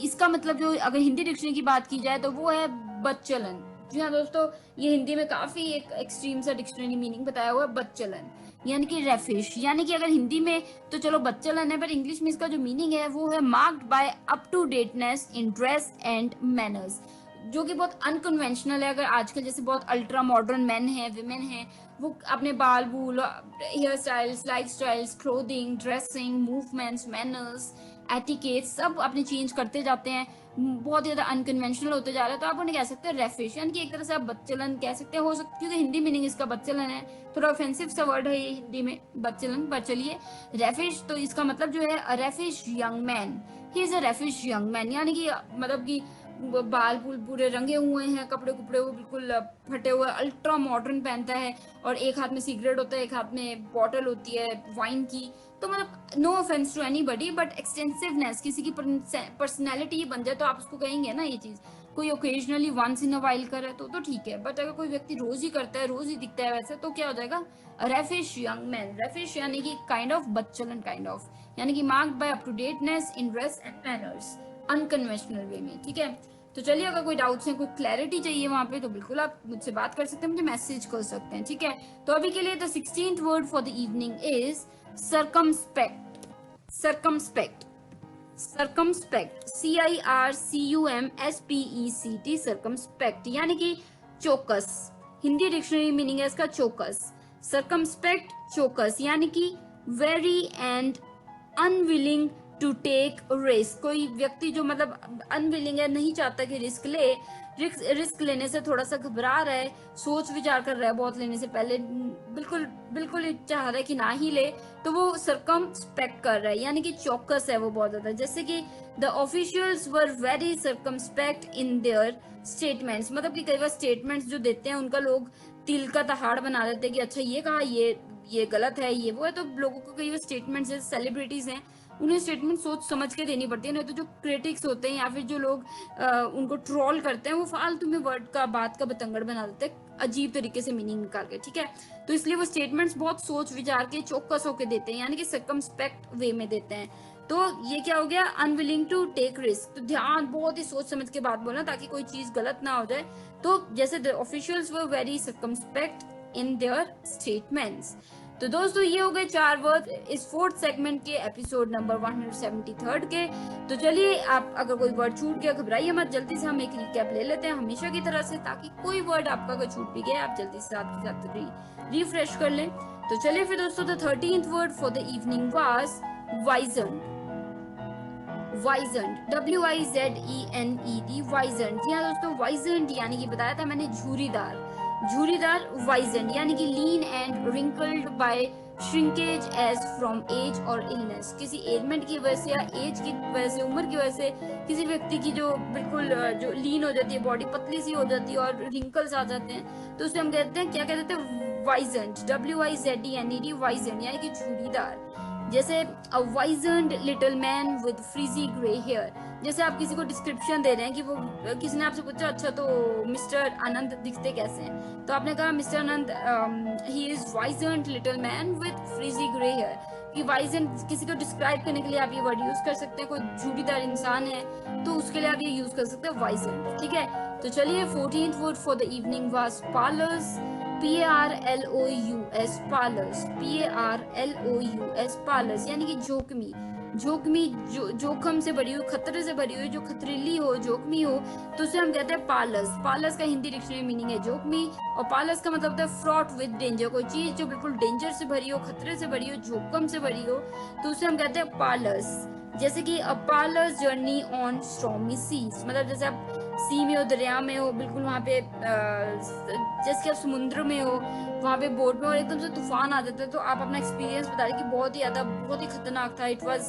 Speaker 3: इसका मतलब जो अगर हिंदी डिक्शनरी की बात की जाए तो वो है बदचलन। जी हाँ दोस्तों, ये हिंदी में काफी एक एक्सट्रीम सा डिक्शनरी मीनिंग बताया हुआ है, बदचलन यानी कि रेफिश। यानी कि अगर हिंदी में तो चलो बदचलन है, पर इंग्लिश में इसका जो मीनिंग है वो है marked by up to dateness in dress and manners, जो कि बहुत अनकन्वेंशनल है। अगर आजकल जैसे बहुत अल्ट्रा मॉडर्न मेन हैं, विमेन हैं, वो अपने बाल बूल, hairstyles, lifestyles, clothing, dressing, movements, manners, etiquette सब अपने चेंज करते जाते हैं, बहुत ज्यादा अनकन्वेंशनल होते जा रहा है। तो आप उन्हें कह सकते हैं रेफिश, यानी कि एक तरह से आप बदचलन कह सकते हैं, हो सकता है क्योंकि हिंदी मीनिंग इसका बदचलन है, थोड़ा ऑफेंसिव सा वर्ड है ये हिंदी में बदचलन, पर चलिए रेफिश। तो इसका मतलब जो है raffish young man, he is a raffish young man, यानी कि मतलब कि बाल बूल पूरे रंगे हुए हैं, कपड़े कुपड़े वो बिल्कुल फटे हुए, अल्ट्रा मॉडर्न पहनता है, और एक हाथ में सिगरेट होता है, एक हाथ में बॉटल होती है वाइन की। तो मतलब no offence to anybody, but extensiveness किसी की पर्सनैलिटी बन जाए तो आप उसको कहेंगे ना ये चीज। कोई occasionally once in a while करे तो ठीक है, बट अगर कोई व्यक्ति रोज ही करता है, रोज ही दिखता है वैसे, तो क्या हो जाएगा, रेफिश यंग मैन। रेफिश यानी कि काइंड ऑफ बदचलन, काइंड ऑफ यानी कि marked by up to dateness in dress and manners, unconventional way में, ठीक है। तो चलिए अगर कोई डाउट्स हैं, कोई क्लैरिटी चाहिए वहां पे, तो बिल्कुल आप मुझसे बात कर सकते हैं, मुझे मैसेज कर सकते हैं, ठीक है। तो अभी के लिए the 16th word for the evening is circumspect। circumspect, circumspect, CIRCUMSPECT, circumspect यानी कि चौकस। हिंदी डिक्शनरी मीनिंग है इसका चौकस। circumspect, चौकस यानी कि very and unwilling to take risk, कोई व्यक्ति जो मतलब अनविलिंग है, नहीं चाहता कि रिस्क ले, रिस्क लेने से थोड़ा सा घबरा रहा है, सोच विचार कर रहा है बहुत लेने से पहले, बिल्कुल बिल्कुल चाह रहा है कि ना ही ले, तो वो सर्कमस्पेक्ट कर रहा है, यानी कि चौकस है वो बहुत ज्यादा। जैसे कि the officials were very circumspect in their statements, मतलब कि कई बार स्टेटमेंट्स जो देते हैं उनका लोग तिल का दहाड़ बना देते हैं कि अच्छा ये कहा, ये गलत है, ये वो है। तो लोगों को कई बार स्टेटमेंट्स, जैसे सेलिब्रिटीज हैं, उन्हें स्टेटमेंट सोच समझ के देनी पड़ती है, नहीं तो जो क्रिटिक्स होते हैं या फिर जो लोग उनको ट्रोल करते हैं, वो फालतू में वर्ड का, बात का बतंगड़ बना देते हैं अजीब तरीके से मीनिंग निकाल के, ठीक है। तो इसलिए वो स्टेटमेंट्स बहुत सोच विचार के, चौकस होके देते हैं, यानी कि सर्कमस्पेक्ट वे में देते हैं। तो ये क्या हो गया, अनविलिंग टू टेक रिस्क, तो ध्यान बहुत ही सोच समझ के बात बोलना ताकि कोई चीज गलत ना हो जाए। तो जैसे the officials were very circumspect in their statements. तो दोस्तों ये हो गए 4 वर्ड इस 4th सेगमेंट के एपिसोड नंबर 173 के। तो चलिए आप अगर कोई वर्ड छूट गया घबराइए मत, जल्दी से हम एक रिकैप ले लेते हैं हमेशा की तरह से, ताकि कोई वर्ड आपका अगर छूट भी गया आप जल्दी से साथ रिफ्रेश कर लें। तो चलिए फिर दोस्तों the 13th word for the evening was wizened. Wizened, WIZENED, wizened. जी हाँ दोस्तों, वाइजेंट यानी कि बताया था मैंने झूरीदार, झूरीदार वाइजेंट यानी कि lean and wrinkled by shrinkage as from age और इलनेस, किसी एलिमेंट की वजह से या एज की वजह से, उम्र की वजह से किसी व्यक्ति की जो बिल्कुल जो लीन हो जाती है, बॉडी पतली सी हो जाती है और रिंकल्स आ जाते हैं, तो उसे हम कहते हैं, क्या कहते हैं, वाइजेंट, WIZENED, वाइजेंट यानी कि झूरीदार। जैसे a wizened little man with frizzy grey hair, जैसे आप किसी को डिस्क्रिप्शन दे रहे हैं कि वो किसी ने आपसे पूछा अच्छा तो मिस्टर आनंद दिखते कैसे हैं, तो आपने कहा mister Anand he is wizened little man with frizzy grey hair, कि वाइजन्ड किसी को डिस्क्राइब करने के लिए आप ये वर्ड यूज कर सकते हैं। कोई झूठीदार इंसान है तो उसके लिए आप ये यूज कर सकते हैं वाइजन्ड, ठीक है। तो चलिए 14th word for the evening was parlours, PARLOUS parlours, PARLOUS parlours, यानी कि जोखमी, जोखमी जोखम से भरी हुई, खतरे से भरी हुई, जो खतरीली हो, जोखमी हो, तो उसे हम कहते हैं पार्लर्स। पार्लर्स का हिंदी डिक्शनरी मीनिंग है जोखमी, और पार्लर्स का मतलब होता है फ्रॉट विद डेंजर, कोई चीज जो बिल्कुल डेंजर से भरी हो, खतरे से भरी हो, जोखम से भरी हो, तो उसे हम कहते हैं पार्लर्स। जैसे कि a perilous journey on stormy seas, मतलब जैसे आप सी में हो, दरिया में हो, बिल्कुल वहाँ पे जैसे कि आप समुद्र में हो, वहाँ पे बोट में, और एकदम से तूफान आ जाता है, तो आप अपना एक्सपीरियंस बता रहे कि बहुत ही ज्यादा, बहुत ही खतरनाक था। इट वाज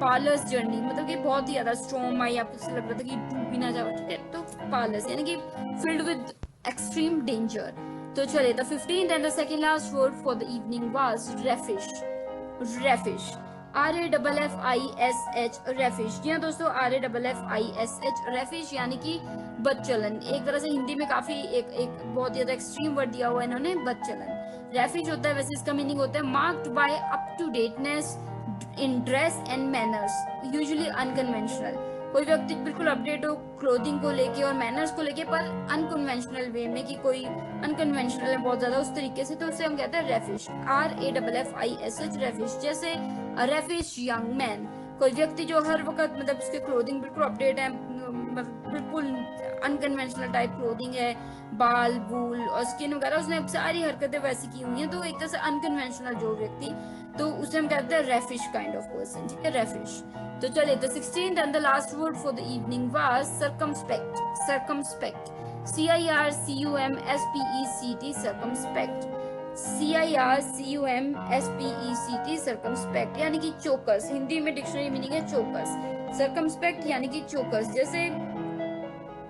Speaker 3: पार्लर्स जर्नी, मतलब कि बहुत ही ज्यादा स्टॉर्म आई, आपको लग रहा था कि डूब भी ना जाओ, ठीक है। तो पार्लर्स यानी कि फिल्ड विद एक्सट्रीम डेंजर। तो चलिए the 15th and the second last word for the evening was raffish, raffish, RAFFISH raffish. जी हाँ दोस्तों, RAFFISH रेफिश यानी कि बदचलन। एक तरह से हिंदी में काफी एक बहुत ज्यादा एक्सट्रीम वर्ड दिया हुआ है इन्होंने, बदचलन। रेफिश होता है, वैसे इसका मीनिंग होता है marked by up to dateness in dress and manners, usually unconventional. कोई व्यक्ति बिल्कुल अपडेट हो क्लोथिंग को लेके और मैनर्स को लेके, पर अनकन्वेंशनल वे में, कि कोई अनकन्वेंशनल है बहुत ज्यादा उस तरीके से, तो उसे हम कहते हैं रेफिश, RAFFISH रेफिश। जैसे रेफिश यंग मैन, कोई व्यक्ति जो हर वक्त मतलब उसके क्लोथिंग बिल्कुल अपडेट है, बिल्कुल अनकन्वेंशनल टाइप क्लोथिंग है, बाल बूल और स्किन वगैरह, उसने सारी हरकतें वैसी की हुई हैं, तो एक तरह से अनकन्वेंशनल जो व्यक्ति, तो उसे हम कहते हैं रेफिश काइंड ऑफ पर्सन, ठीक है, रेफिश। तो चलिए the 16th and the last word for the evening was circumspect, circumspect, CIRCUMSPECT, circumspect, CIRCUMSPECT circumspect, यानी कि चौकस। हिंदी में डिक्शनरी मीनिंग है चौकस, सर्कमस्पेक्ट यानी कि चौकस। जैसे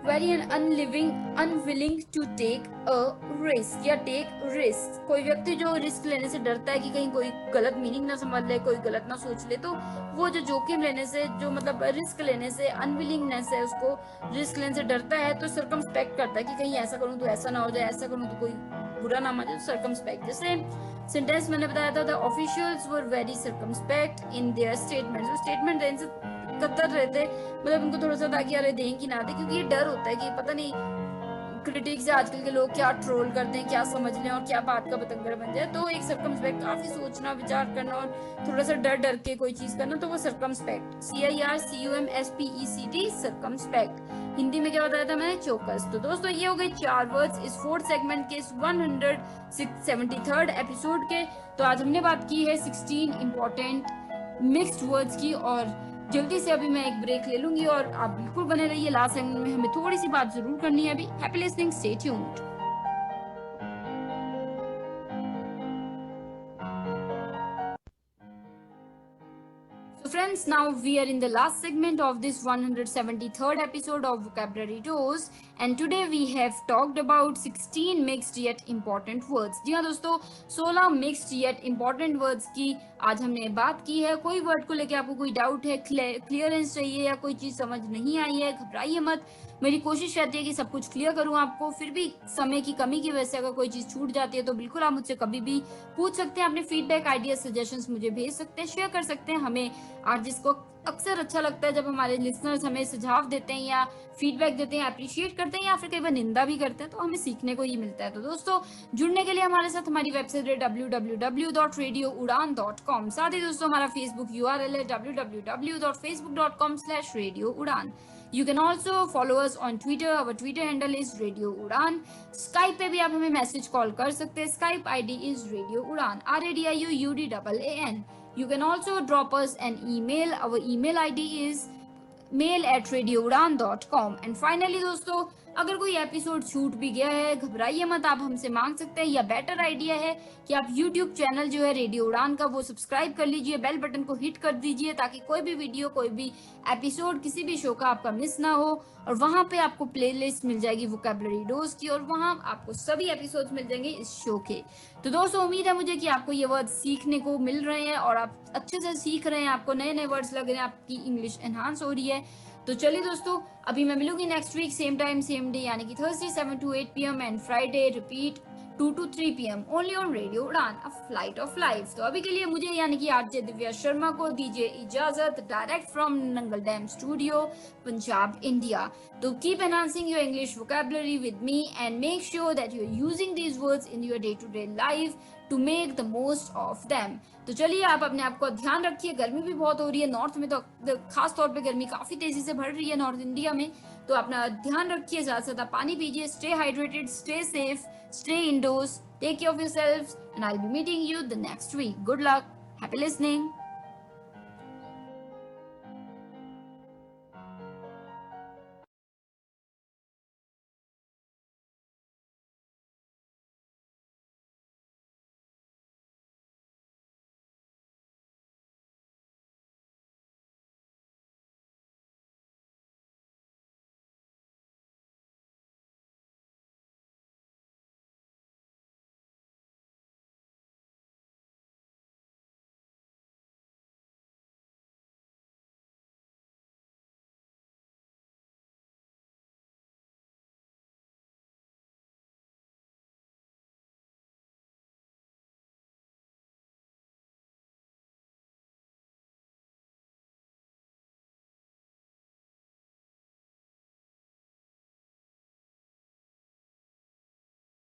Speaker 3: very unwilling to take a risk, या टेक रिस्क, कोई व्यक्ति जो रिस्क लेने से डरता है कि कहीं कोई गलत मीनिंग ना समझ ले, कोई गलत ना सोच ले, तो वो जो जोखिम लेने से, जो मतलब रिस्क लेने से अनविलिंगनेस है, उसको रिस्क लेने से डरता है, तो सर्कमस्पेक्ट करता है कि कहीं ऐसा करूं तो ऐसा ना हो जाए, ऐसा करूं तो कोई बुरा ना मान जाए, सर्कमस्पेक्ट। जैसे सेंटेंस मैंने बताया था, the officials were very circumspect in their statement, जो स्टेटमेंट देने से कतर रहते, मतलब उनको थोड़ा सा था कि यार दें कि ना दें, क्योंकि ये डर होता है कि पता नहीं क्रिटिक्स है आजकल के लोग क्या ट्रोल करते हैं, क्या समझ लें और क्या बात का बतंगड़ बन जाए। तो एक सर्कमस्पेक्ट, काफी सोचना विचार करना और थोड़ा सा डर डर के कोई चीज करना, तो वो सर्कमस्पेक्ट, CIRCUMSPECT सर्कमस्पेक्ट। हिंदी में क्या बताया था मैंने, चौकस। तो दोस्तों ये हो गए 4 वर्ड्स इस 4th सेगमेंट के, इस 173rd एपिसोड के। तो आज हमने बात की है 16 इंपॉर्टेंट मिक्स्ड वर्ड्स की, और जल्दी से अभी मैं एक ब्रेक ले लूंगी, और आप बिल्कुल बने रहिए। लास्ट सेगमेंट में हमें थोड़ी सी बात जरूर करनी है अभी। Happy listening, stay tuned. So friends, now we are in the last segment of this 173rd episode of Vocabulary Dose, and today we have talked about 16 mixed yet important words. जी हाँ दोस्तों, 16 mixed yet important words की आज हमने बात की है। कोई word को लेके आपको कोई डाउट है, क्लियरेंस चाहिए, या कोई चीज समझ नहीं आई है, घबराइए मत। मेरी कोशिश रहती है कि सब कुछ क्लियर करूं आपको। फिर भी समय की कमी की वजह से अगर कोई चीज छूट जाती है तो बिल्कुल आप मुझसे कभी भी पूछ सकते हैं। अपने फीडबैक, आइडिया, सजेशंस मुझे भेज सकते हैं, शेयर कर सकते हैं। हमें आर्टिस्ट को अक्सर अच्छा लगता है जब हमारे लिसनर्स हमें सुझाव देते हैं या फीडबैक देते हैं, अप्रिशिएट करते हैं, या फिर कई बार निंदा भी करते हैं, तो हमें सीखने को ही मिलता है। तो दोस्तों जुड़ने के लिए हमारे साथ हमारी वेबसाइट है www.radioudan.com। साथ ही दोस्तों हमारा फेसबुक URL है www.facebook.com/radioudan। You can also follow us on Twitter. Our Twitter handle is Radio Udan. Skype पे भी आप हमें मैसेज कॉल कर सकते हैं। Skype ID is Radio Udan, RADIOUDAAN. You can also drop us an email. Our email ID is mail@radioudan.com. And finally दोस्तों अगर कोई एपिसोड छूट भी गया है, घबराइए मत, आप हमसे मांग सकते हैं, या बेटर आइडिया है कि आप यूट्यूब चैनल जो है रेडियो उड़ान का वो सब्सक्राइब कर लीजिए, बेल बटन को हिट कर दीजिए ताकि कोई भी वीडियो, कोई भी एपिसोड किसी भी शो का आपका मिस ना हो। और वहां पे आपको प्लेलिस्ट मिल जाएगी वोकैबुलरी डोज की, और वहां आपको सभी एपिसोड्स मिल जाएंगे इस शो के। तो दोस्तों, उम्मीद है मुझे कि आपको ये वर्ड सीखने को मिल रहे हैं और आप अच्छे से सीख रहे हैं, आपको नए नए वर्ड्स लग रहे हैं, आपकी इंग्लिश एनहांस हो रही है। तो चलिए दोस्तों, अभी मैं मिलूंगी next week same time same day, यानी कि Thursday 7 to 8 PM and Friday repeat 2 to 3 PM only on radio Udaan, a flight of life. तो अभी के लिए मुझे यानी कि आरजे दिव्या शर्मा को दीजिए इजाजत, direct from Nangal dam studio, Punjab, India. तो keep enhancing your English vocabulary with me and make sure that you are using these words in your day to day life to make the most of them. तो चलिए, आप अपने आप को ध्यान रखिए, गर्मी भी बहुत हो रही है नॉर्थ में, तो खास तौर पे गर्मी काफी तेजी से बढ़ रही है नॉर्थ इंडिया में, तो अपना ध्यान रखिए, ज्यादा से ज्यादा पानी पीजिए, stay hydrated, stay safe, stay indoors, take care of yourselves, and I'll be meeting you the next week. Good luck, happy listening.